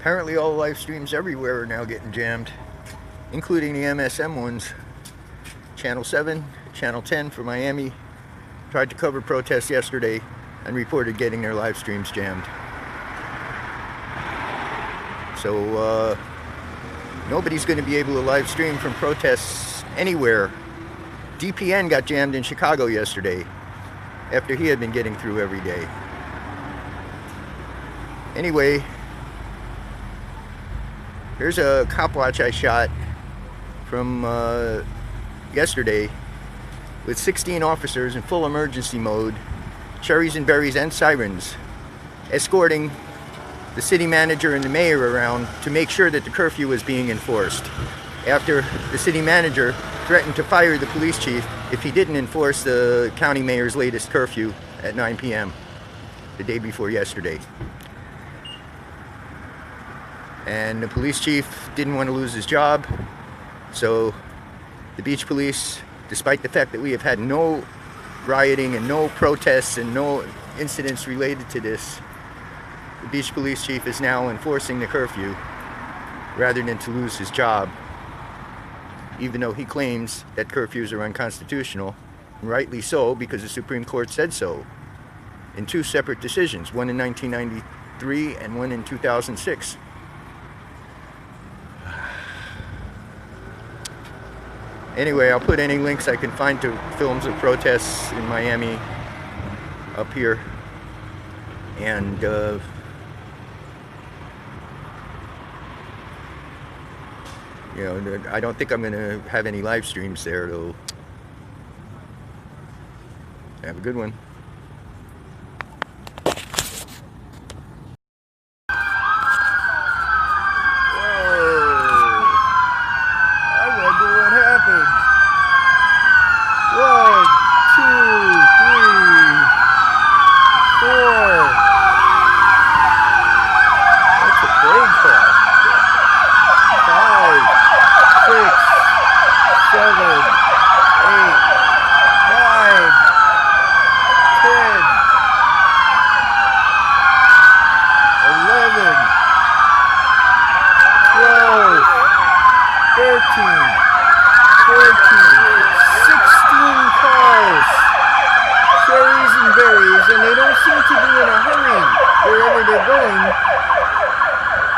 Apparently all live streams everywhere are now getting jammed, including the MSM ones. Channel 7, Channel 10 for Miami tried to cover protests yesterday and reported getting their live streams jammed. So nobody's going to be able to live stream from protests anywhere. DPN got jammed in Chicago yesterday after he had been getting through every day. Anyway, here's a cop watch I shot from yesterday with 16 officers in full emergency mode, cherries and berries and sirens, escorting the city manager and the mayor around to make sure that the curfew was being enforced, after the city manager threatened to fire the police chief if he didn't enforce the county mayor's latest curfew at 9 p.m. the day before yesterday. And the police chief didn't want to lose his job, so the beach police, despite the fact that we have had no rioting and no protests and no incidents related to this, the beach police chief is now enforcing the curfew rather than to lose his job, even though he claims that curfews are unconstitutional, and rightly so, because the Supreme Court said so in two separate decisions, one in 1993 and one in 2006. Anyway, I'll put any links I can find to films of protests in Miami up here. And you know, I don't think I'm going to have any live streams there, though. Have a good one.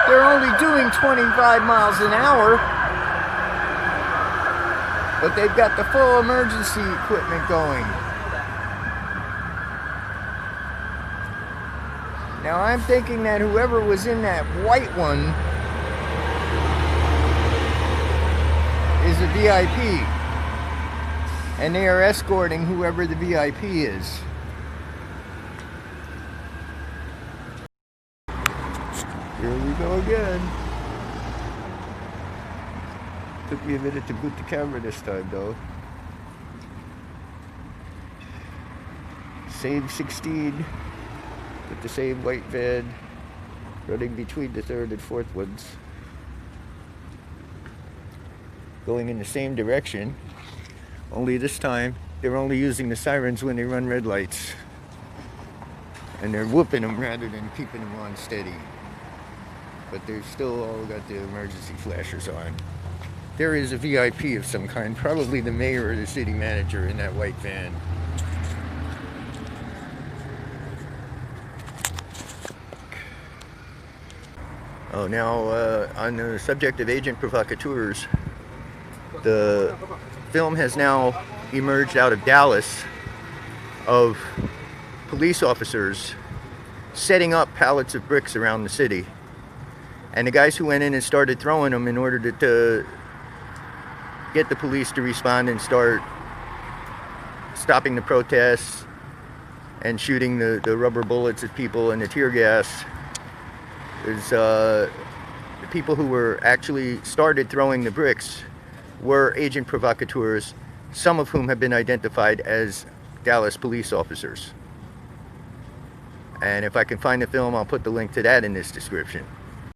They're only doing 25 miles an hour, but they've got the full emergency equipment going. Now I'm thinking that whoever was in that white one is a VIP, and they are escorting whoever the VIP is. Here we go again. Took me a minute to boot the camera this time though. Same 16 with the same white van running between the third and fourth ones. Going in the same direction, only this time they're only using the sirens when they run red lights. And they're whooping them rather than keeping them on steady. But they've still all got the emergency flashers on. There is a VIP of some kind, probably the mayor or the city manager in that white van. Oh, now on the subject of agent provocateurs, the film has now emerged out of Dallas of police officers setting up pallets of bricks around the city. And the guys who went in and started throwing them in order to get the police to respond and start stopping the protests and shooting the rubber bullets at people and the tear gas is the people who were actually started throwing the bricks were agent provocateurs, some of whom have been identified as Dallas police officers. And if I can find the film, I'll put the link to that in this description.